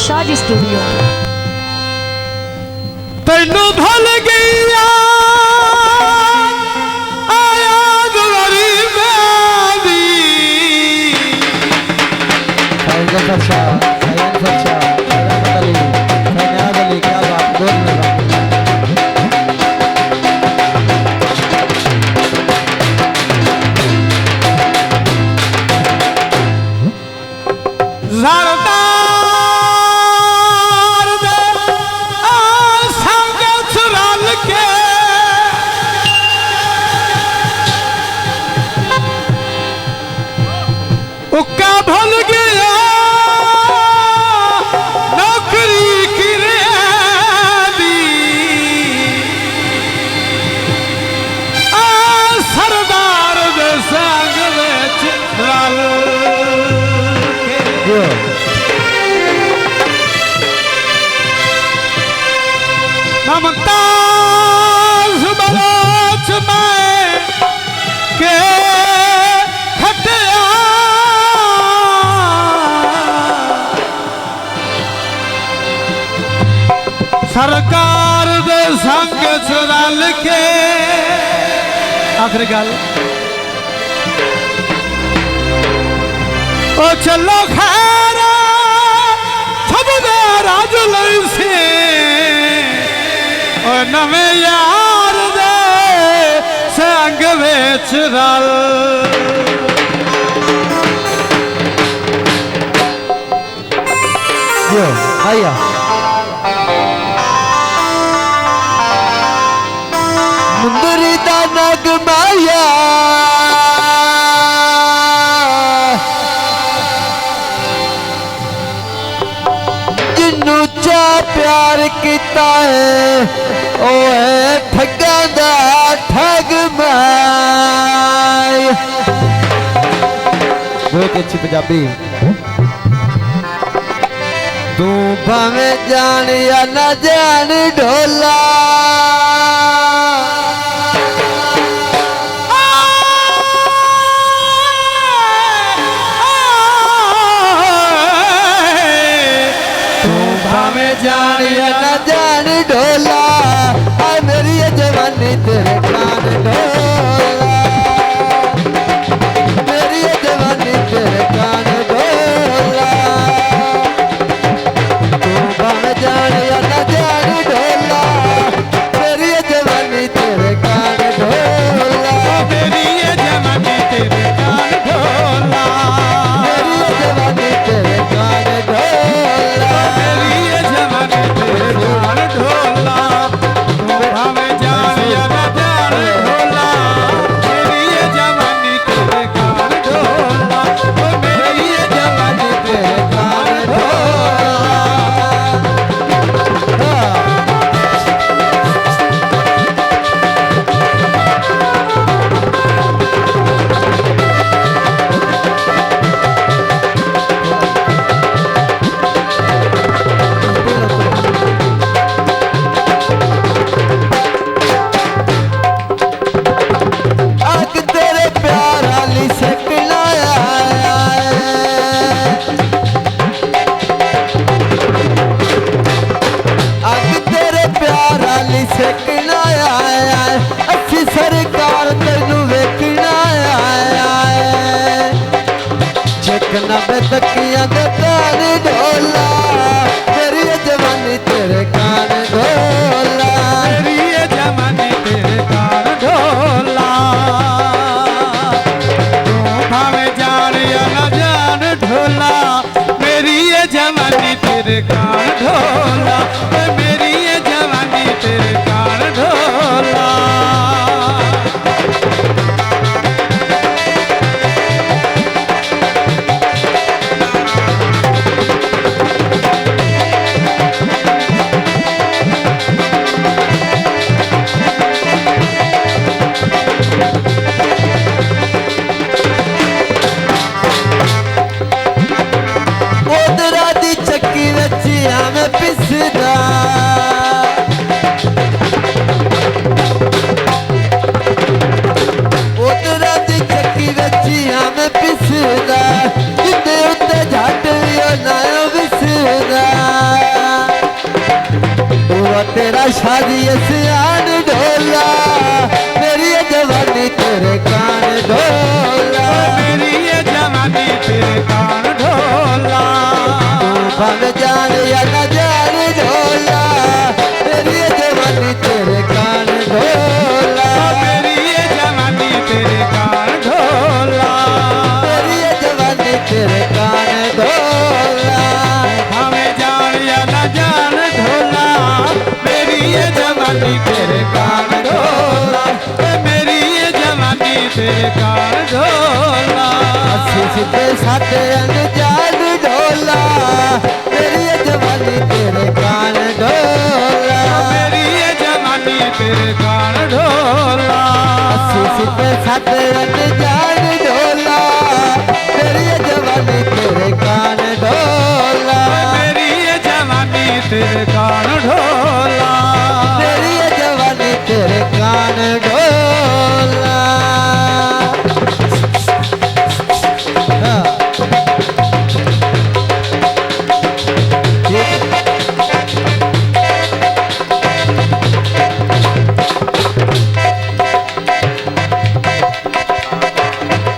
साज स्टूडियो। तेनू भल गया उक्का भल गया नौकरी की रेदी सरदार दे संग विच रल के ममताज बलोच में के खटिया सरकार दे संग रल के आखिरी गल ओ चलो खैर सब दे राज लई से ओ नवे यार दे संग विच रल यो आया मुंदरी दा नग माया जिन्नू चा प्यार किता है ओ है ठगा दा ठग माय। बहुत अच्छी पंजाबी। तू भावे जान या न जान ढोला जान या न जान ढोला मेरी जवानी तेरे कान ढोला मेरी जवानी तेरे कान ढोला तू भावे जान या न जान ढोला मेरी जवानी तेरे कान ढोला मेरी ये जवानी तेरे कान ढोला मेरी जवानी तेरे कान ढोला मेरी ये जवानी तेरे कान ढोला तू हमें जान या न जान ढोला मेरी ये जवानी तेरे कान ढोला मेरी ये जवानी तेरे कान ढोला। आग तेरे प्यार वाली सकना आग तेरे प्यार वाली सकना अच्छी सरकार तेनू वेखना चकना में तकिया दे कान ढोला मेरी जवानी तेरे कान ढोला मेरी ये जवानी तेरे कान ढोला तू भाਵੇਂ जान या न जान ढोला मेरी ये जवानी तेरे कान ढोला मेरी ये जवानी तेरे कान ढोला। पिसदा जिंदे उत्ते झट भी ना विसदा हुआ तेरा शादी सियान ढोला मेरी ये जवानी तेरे कान ढोला मेरी ये जवानी तेरे कान ढोला भाग जान या न जान ढोला मेरी ये जवानी तेरे कान ढोला मेरी ये जवानी तेरे कान ढोला मेरी ये जवानी तेरे कान ढोला हमें जान या न जान ढोला मेरी ये जवानी तेरे कान ढोला मेरी ये जवानी तेरे कान ढोला अस्सी सीधे साथे अनजान ढोला मेरी ये जवानी तेरे कान ढोला मेरी ये जवानी तेरे कान ढोला अस्सी सीधे साथे अनजान ढोला मेरी ये जवानी तेरे कान ढोला मेरी ये जवानी तेरे कान ढोला मेरी ये जवानी तेरे कान ढोला हाँ।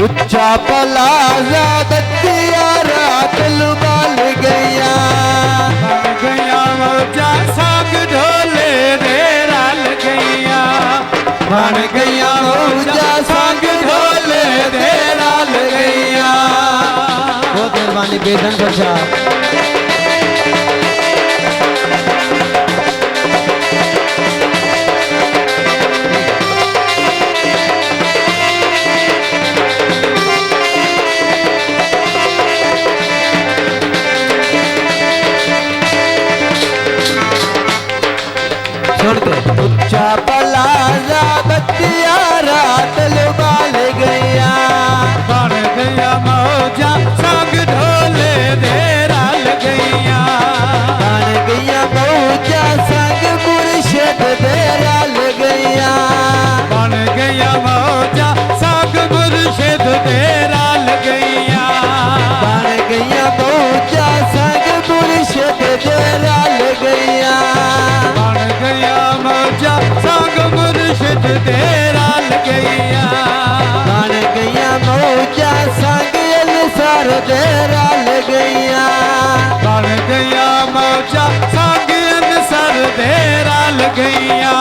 उच्चा पलाजा बत्तिया रात लुबाल गया बन गया मौजा साग ढोले रे रल गया बन गया मौजा साग ढोले रे रल गया बहुत मेहरबानी बेदन बचा उच्चा पलाजा बत्तिया रात लुबाल गया बन गया मौजा साग ढोले रे रल गया बन गया मौजा संग मुर्शिद दे रल गया बन गया मौजा साग मुर्शिद दे रल गया बन गया मौजा संग मुर्शिद दे रल गया बन गया मौजा संग मुर्शिद दे रल गया बन गया मौजा संग अनसार दे रल गया बन गया मौजा संग अनसर दे रल गया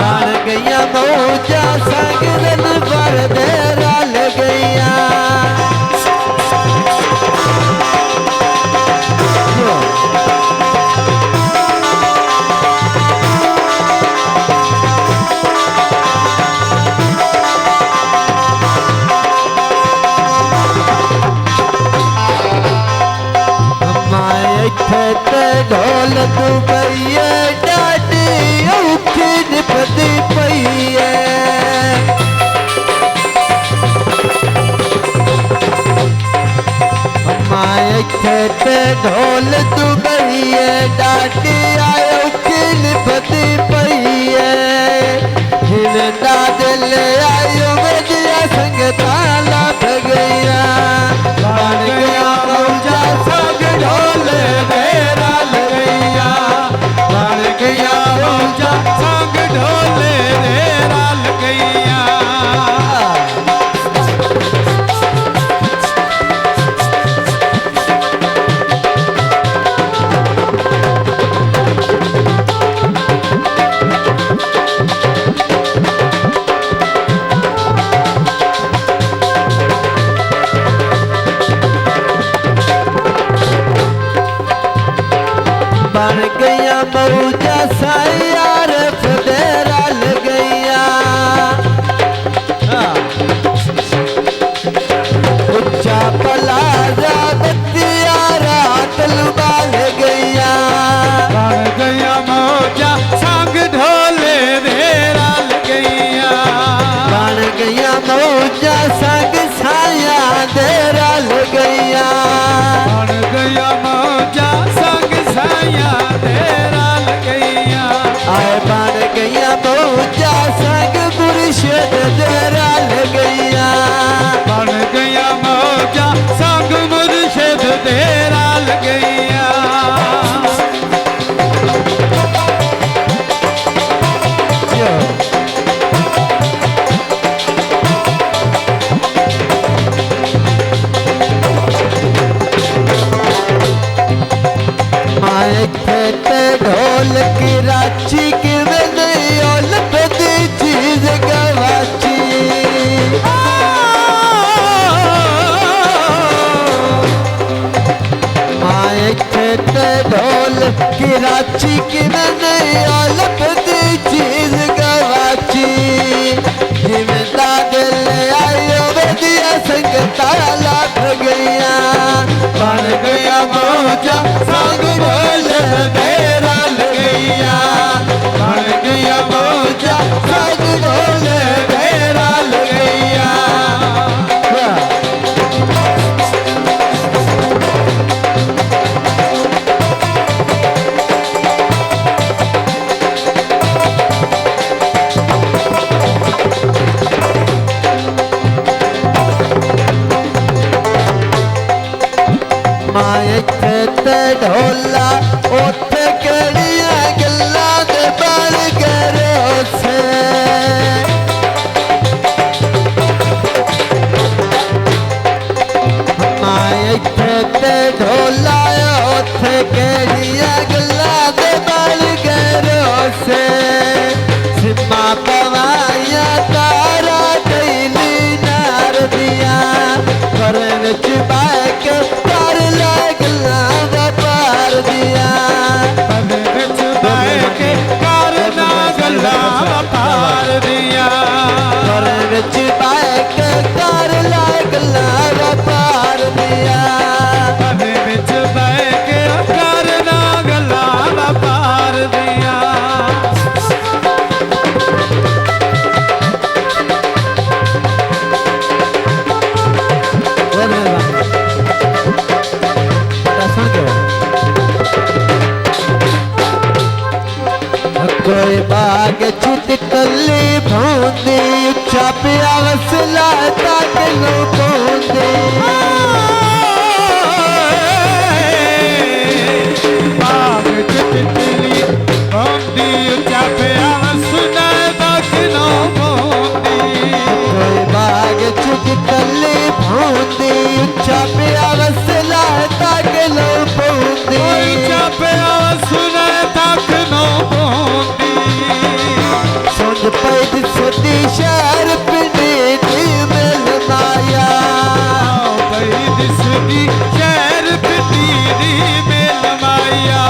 बन गया मौजा संग अनवर दे रल गया ढोल तू पईए डाडी औखी निपदी पईए हमारे खेते ढोल तू पईए डाडी औखी निपदी पईए हिलदा दिल आयो मेरिया संग ताला भगैया बन गया मौजा संग ढोले दे रल गया बन गया मौजा संग ढोले दे रल गया बन गया मौजा सायार फदेरा ल गया उच्चा पलाजा बत्तिया रात लुबाल गया बन गया मौजा संग ढोले दे रल गया बन गया मौजा संग साया देरा ल गया बन गया मौजा संग साया दे रल गया आए बन गया मौजा संग मुर्शिद देरा ल गया बन गया मौजा संग मुर्शिद दे रल गया ढोल कराची की मैंने लभदी चीज गवाची जिमें दा दिल आयो वधिया संगता लभ गईया बन गया मौजा संग ढोल तेरा गईया बन गया मौजा संग ढोल तेरा गईया माए ते ढोला उथे कड़िया गल्ला दे बल करो से माए ते ढोला उथे कड़िया गल्ला दे बल करो से सिमा पवाया तारा कैली नार दिया करन चुबाक कर लगला व्यापार दिया पद विच बह के करना गल्ला वपार दिया करन चुबाक कर लगला व्यापार दिया पद विच बह के करना गल्ला वपार दिया कोई बाग चित कली भूंदी उच्चा पिया वसला तक लो भूंदी बाग तितली बंदी चापिया सुना दखनो बंदी कोई बाग चित कली भूंदी उच्चा पिया वसला तक लो भूंदी चापिया सुना दखनो बंदी सुन पैद सदी शहर पिंडी दी मिल माया भाई दिसदी शहर पिंडी मिल माया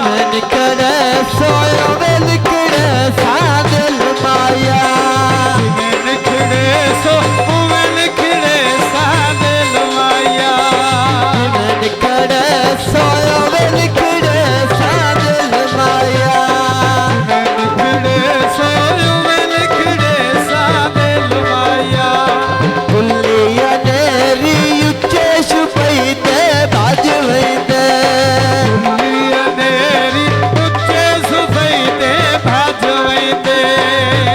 मन करे सोयो वेल करे सादल माया निखड़े सो निखड़े सादल माया मन करे सोयो वेल करे सादल माया निखड़े सो निखड़े सादल माया कुल्लिया नेरी उच्चे छुपई ते बाज वैदे नेरी उच्चे सुफई ते भाजवई ते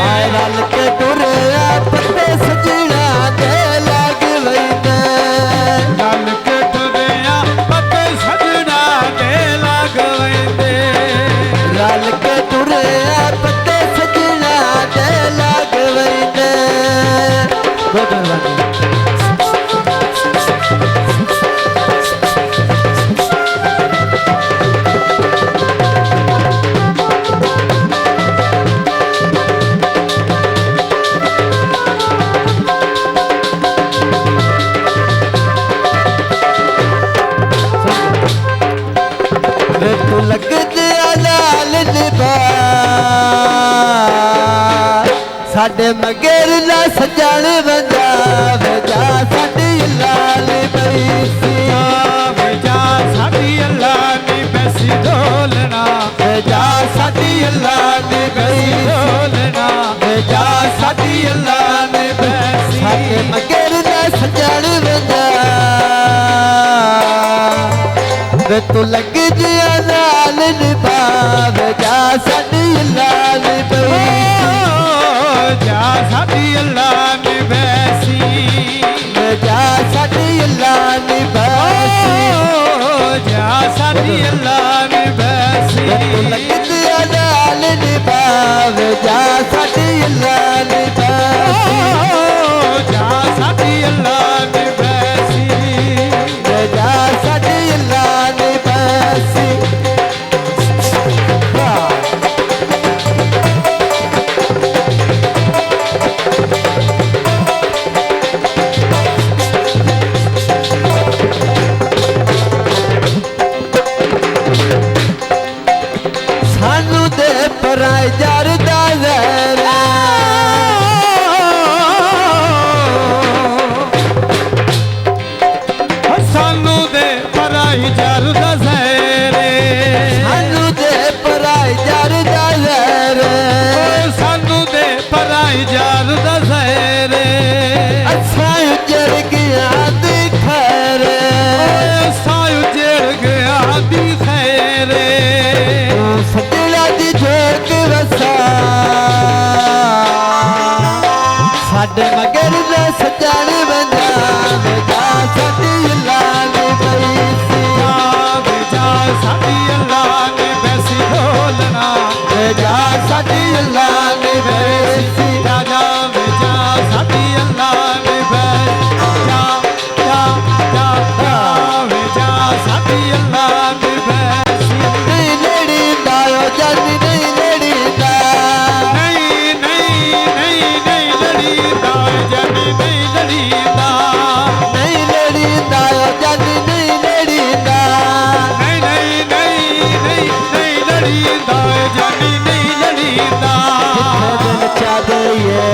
आय रल के टुरे पत्ते सजना दे लाग वैदे गल के ठुरिया पते सजना दे लगवई ते रल के टुरे पत्ते सजना दे लाग वैदे तू लग दिया लाल निभा साडे मगर ला सजन बंदा वजा साडी लाल बैसी बेजा साडी अल्लाह नी बैसी ढोलना वजा साडी अल्लाह ने बैसी बैसी ढोलना बेजा साडी अल्लाह नी बैसी साडे मगर ला सजन बंदा वे तू लग दिया लाल निभा वजा साडी लाल बैसी जा साडी अल्लाह नी बैसी जा साडी अल्लाह ने बैसी जा साडी अल्लाह नी बैसी लगत लाल निभाव जा साडी अल्लाह ने बैसी जा साडी अल्लाह नी बैसी जा साडी अल्लाह ने बैसी सानू दे पराए जार दा ज़हर सानू दे पराई जार दा ज़हर सानू दे पराए जार दा ज़हर सानू दे पराई जार दा ज़हर अच्छा उजड़ गया दी खैर सा उजड़ गया दी खैर सजड़ा दी झोंक वसा साडे मगर दे सजण बंदा बेजा साडी लाल पई सी बेजा साडी अल्लाह ने बैसी ढोलना बेजा साडी लाल पई सी राजा बेजा साडी अल्लाह ने बैजा जा जा जा बेजा साडी अल्लाह ने बैसी नहीं लड़ी दायो जानी नहीं लड़ी दा नहीं नहीं नहीं नहीं लड़ीदा जानी नहीं लड़ीदा नहीं लड़ी दायो जानी नहीं लड़ी दा नहीं नहीं नहीं नहीं नहीं लड़ीदा जानी नहीं लड़ीदा दिल चा दईए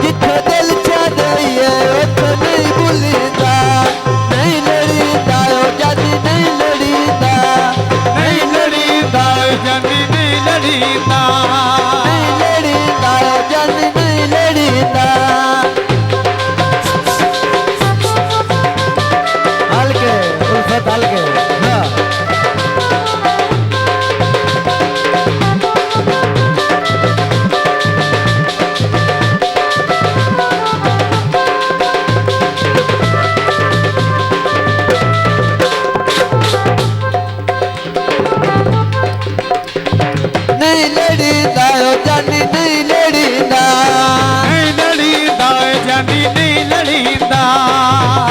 जिथे दिल चा दईए उथे नहीं भूलीदा नहीं लड़ीदा ओ जानी नहीं लड़ीदा नहीं लड़ीदा जानी नहीं लड़ीदा नहीं लड़ीदा ओ जानी नहीं लड़ीदा हल्के उल्फत हल्के हाँ नहीं लड़ीदा ओ जानी नहीं लड़ीदा नहीं लड़ीदा जानी नहीं लड़ीदा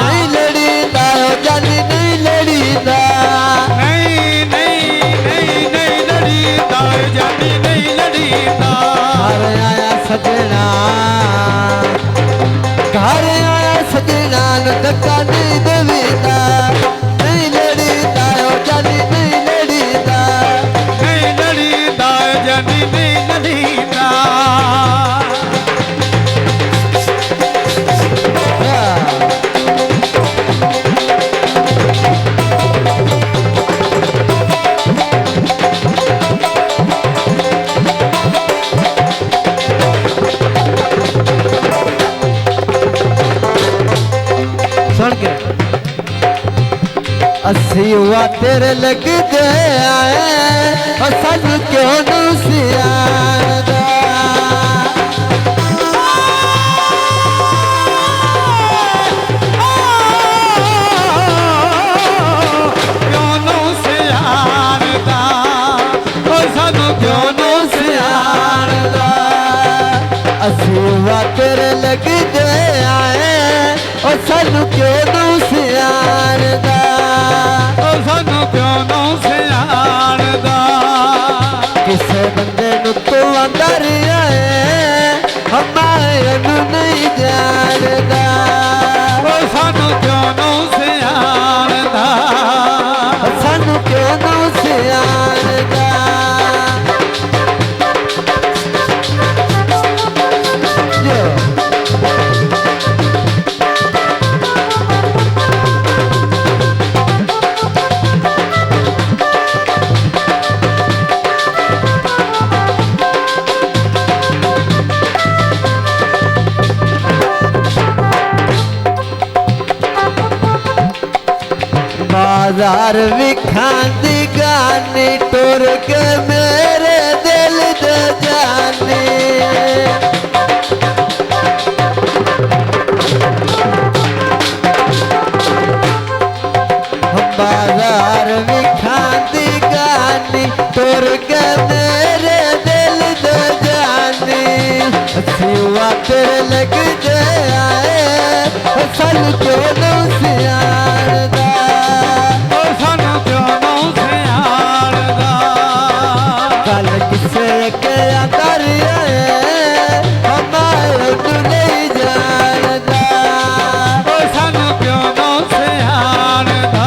नहीं लड़ीदा ओ जानी नहीं लड़ीदा नहीं नहीं नहीं नहीं लड़ीदा जानी नहीं लड़ीदा घर आया सजना घर आया सजना न धक्का नहीं देवीदा नहीं लड़ीदा ओ जानी नहीं लड़ीदा नहीं लड़ीदा जानी नहीं लड़ीदा सुन के अस्सी हुआ तेरे लग दे आए और सानू क्यों नू सियादा क्यों नो से यारदा ओ सानू क्यों नो से यारदा अस्सी हुआ तेरे लग दे आए और सानू क्यों नू सियादा ओ सानू क्यों नो से यारदा किसे बंदे नु तू अंदर आए हमारे नु नहीं जानदा ओ सानू क्यों नो से यारदा सानू क्यों नू सियादा बाजार विखांदी गानी टुर के मेरे दिल दे जानी बाजार विखांदी गानी टुर के मेरे दिल दे जानी सिवा तेरे लग जाए सल क्यों नू सियादा ओ सानू क्यों नो से यारदा कल किसे के अंदर आए हमारे तू नहीं जानदा ओ सानू क्यों नो से यारदा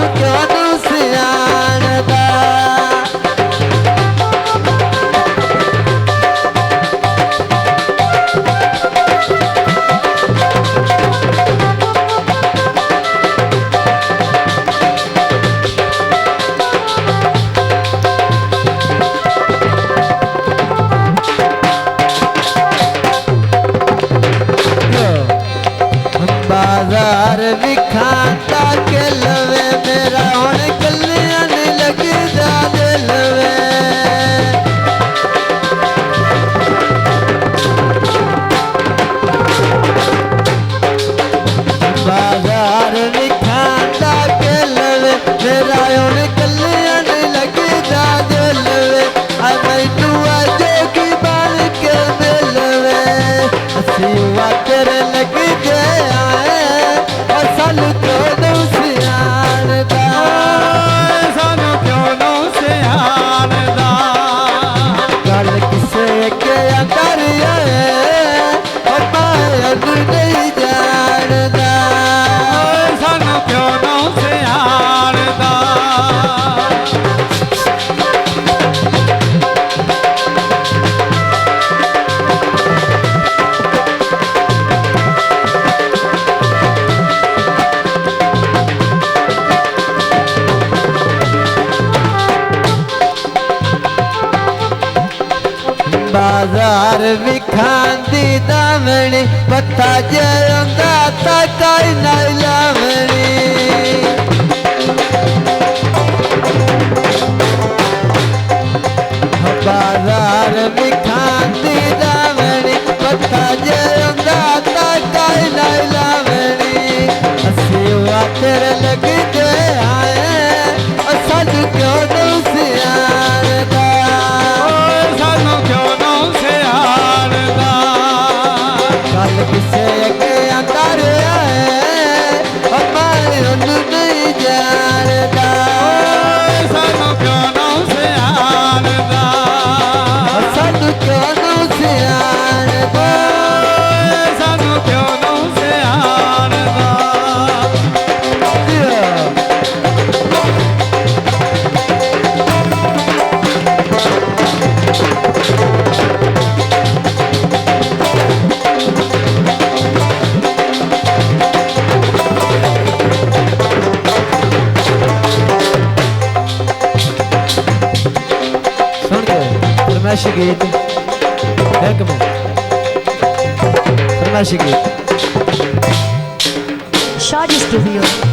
सानू क्यों नू सियाणदा बाजार विखाता के लवे मेरा हुण कल्याण लगदा दिल वे बाजार विखाता के लवे मेरा हुण कल्याण लगदा दिल वे आ मैनू अजे की बन के मिल वे असीवा तेरे लग गया सानू क्यों नू सियाणदा सानू क्यों नू सियाणदा गल किसे अगे अंदर मैं नहीं जानदा सानू क्यों नू सियाणदा बाजार विखांदी दामनी पता जंदा तकाई नहीं लावनी बाजार विखांदी दामनी पता जंदा तकाई नहीं लावनी असीवा तेरे लग आए सानू क्यों नू सियाणदा सानू क्यों नू सियाणदा गल किसे अगे अंदर मैं उन्नू नहीं जानदा सानू क्यों नू सियाणदा सानू क्यों नू सियाणदा सानू क्यों नू सियाणदा सुन के फरमाइश गीत एक मिनट फरमाइश गीत Short Studio.